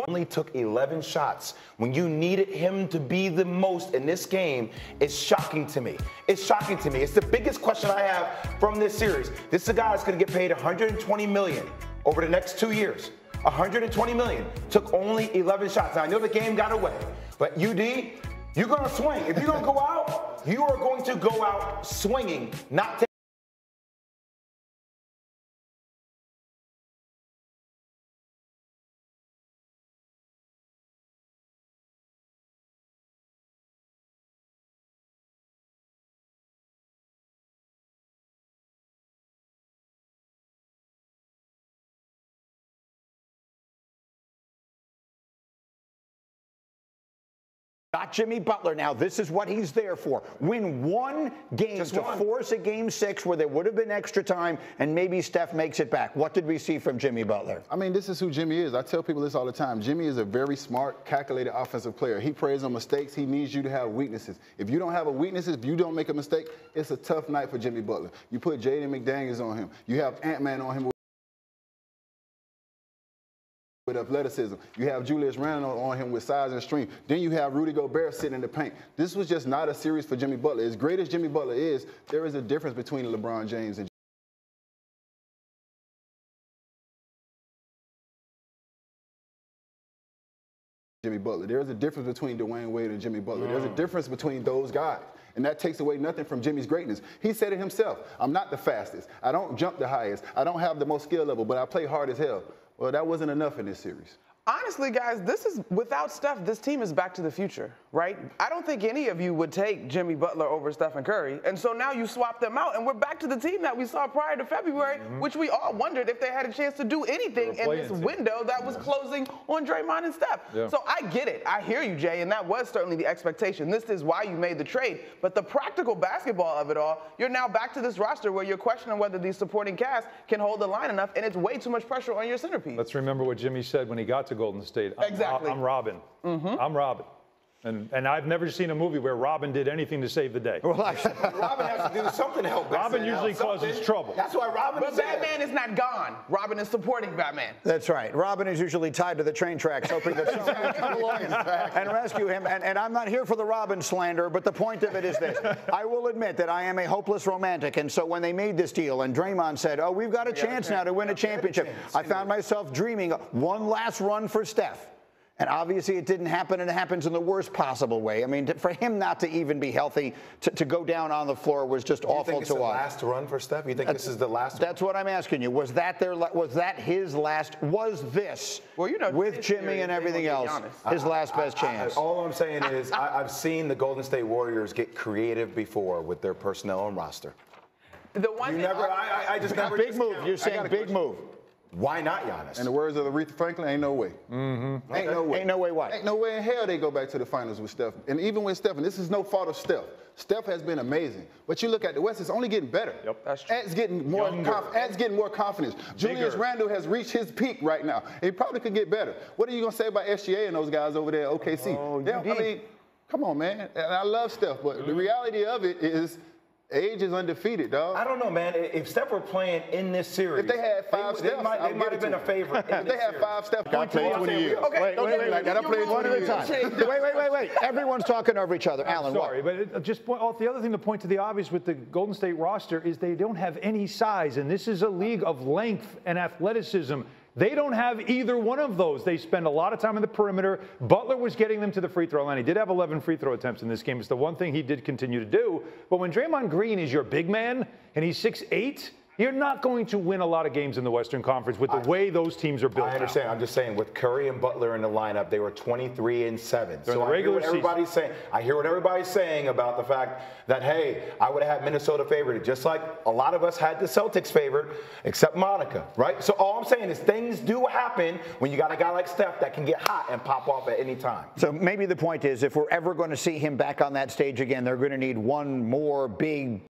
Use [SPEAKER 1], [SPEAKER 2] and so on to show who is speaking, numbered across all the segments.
[SPEAKER 1] Only took 11 shots when you needed him to be the most in this game. It's shocking to me. It's shocking to me. It's the biggest question I have from this series. This is a guy that's going to get paid $120 million over the next 2 years. $120 million. Took only 11 shots. Now, I know the game got away, but UD, you're going to swing. If you're going to go out, you are going to go out swinging, not taking.
[SPEAKER 2] Not Jimmy Butler now. This is what he's there for. Win one game
[SPEAKER 1] Just
[SPEAKER 2] to
[SPEAKER 1] one.
[SPEAKER 2] force a game 6 where there would have been extra time and maybe Steph makes it back. What did we see from Jimmy Butler?
[SPEAKER 3] I mean, this is who Jimmy is. I tell people this all the time. Jimmy is a very smart, calculated offensive player. He preys on mistakes. He needs you to have weaknesses. If you don't have a weakness, if you don't make a mistake, it's a tough night for Jimmy Butler. You put Jaden McDaniels on him. You have Ant-Man on him with athleticism. You have Julius Randle on him with size and strength. Then you have Rudy Gobert sitting in the paint. This was just not a series for Jimmy Butler. As great as Jimmy Butler is, there is a difference between LeBron James and Jimmy Butler. There's a difference between Dwayne Wade and Jimmy Butler. There's a difference between those guys. And that takes away nothing from Jimmy's greatness. He said it himself. I'm not the fastest. I don't jump the highest. I don't have the most skill level, but I play hard as hell. Well, that wasn't enough in this series.
[SPEAKER 4] Honestly, guys, this is without Steph, this team is back to the future, right? I don't think any of you would take Jimmy Butler over Stephen Curry. And so now you swap them out, and we're back to the team that we saw prior to February, which we all wondered if they had a chance to do anything in this window that was closing on Draymond and Steph. So I get it. I hear you, Jay, and that was certainly the expectation. This is why you made the trade. But the practical basketball of it all, you're now back to this roster where you're questioning whether these supporting cast can hold the line enough, and it's way too much pressure on your centerpiece.
[SPEAKER 5] Let's remember what Jimmy said when he got to Golden State.
[SPEAKER 4] Exactly.
[SPEAKER 5] I'm Robin. I'm Robin. And I've never seen a movie where Robin did anything to save the day.
[SPEAKER 1] Well, Robin has to do something to help.
[SPEAKER 5] Robin usually causes trouble.
[SPEAKER 1] That's why Robin is there.
[SPEAKER 4] Batman is not gone. Robin is supporting Batman.
[SPEAKER 2] That's right. Robin is usually tied to the train tracks, hoping that someone will come along and rescue him. And I'm not here for the Robin slander, but the point of it is this. I will admit that I am a hopeless romantic, and so when they made this deal and Draymond said, oh, we've got a chance now to win a championship, I found myself dreaming one last run for Steph. And obviously it didn't happen, and it happens in the worst possible way. I mean, for him not to even be healthy, to go down on the floor was just awful to watch.
[SPEAKER 1] You think it's the last run for Steph? You think this is the last
[SPEAKER 2] That's what I'm asking you. Was that his last, was this, with Jimmy and everything else, his last best chance?
[SPEAKER 1] All I'm saying is I've seen the Golden State Warriors get creative before with their personnel and roster.
[SPEAKER 4] The one
[SPEAKER 1] I just never
[SPEAKER 2] big move. You're saying big move.
[SPEAKER 1] Why not Giannis?
[SPEAKER 3] In the words of Aretha Franklin, ain't no way. Ain't no way.
[SPEAKER 2] Ain't no way what?
[SPEAKER 3] Ain't no way in hell they go back to the finals with Steph. And even with Steph, and this is no fault of Steph. Steph has been amazing. But you look at the West, it's only getting better.
[SPEAKER 5] Yep.
[SPEAKER 4] That's true.
[SPEAKER 3] Ant's getting more confidence. Julius Randle has reached his peak right now. He probably could get better. What are you going to say about SGA and those guys over there at OKC?
[SPEAKER 4] Oh,
[SPEAKER 3] I mean, come on, man. And I love Steph, but the reality of it is age is undefeated, dog.
[SPEAKER 1] I don't know, man. If Steph were playing in this series,
[SPEAKER 3] if they had five Stephs,
[SPEAKER 1] they might have been a favorite.
[SPEAKER 3] If they had 5 Stephs,
[SPEAKER 2] I played 20 years.
[SPEAKER 4] Okay,
[SPEAKER 2] Wait.
[SPEAKER 3] I played 20 years.
[SPEAKER 2] Wait. Everyone's talking over each other. Alan,
[SPEAKER 5] Sorry, but just point off the other thing to point to the obvious with the Golden State roster is they don't have any size, and this is a league of length and athleticism. They don't have either one of those. They spend a lot of time on the perimeter. Butler was getting them to the free throw line. He did have 11 free throw attempts in this game. It's the one thing he did continue to do. But when Draymond Green is your big man and he's 6'8", you're not going to win a lot of games in the Western Conference with the way those teams are built.
[SPEAKER 1] I understand. I'm just saying, with Curry and Butler in the lineup, they were 23-7. So I hear what everybody's saying about the fact that, hey, I would have had Minnesota favored, just like a lot of us had the Celtics favored, except Monica, right? So all I'm saying is things do happen when you got a guy like Steph that can get hot and pop off at any time.
[SPEAKER 2] So maybe the point is, if we're ever going to see him back on that stage again, they're going to need one more big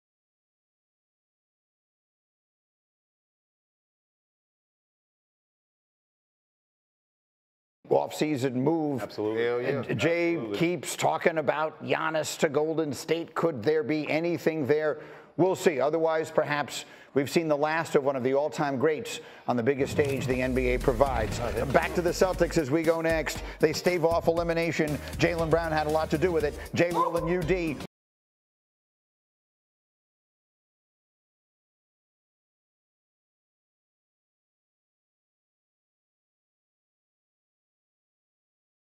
[SPEAKER 2] off-season move.
[SPEAKER 5] Absolutely.
[SPEAKER 2] And Jay keeps talking about Giannis to Golden State. Could there be anything there? We'll see. Otherwise, perhaps we've seen the last of one of the all-time greats on the biggest stage the NBA provides. Back to the Celtics as we go next. They stave off elimination. Jaylen Brown had a lot to do with it. J. Will and UD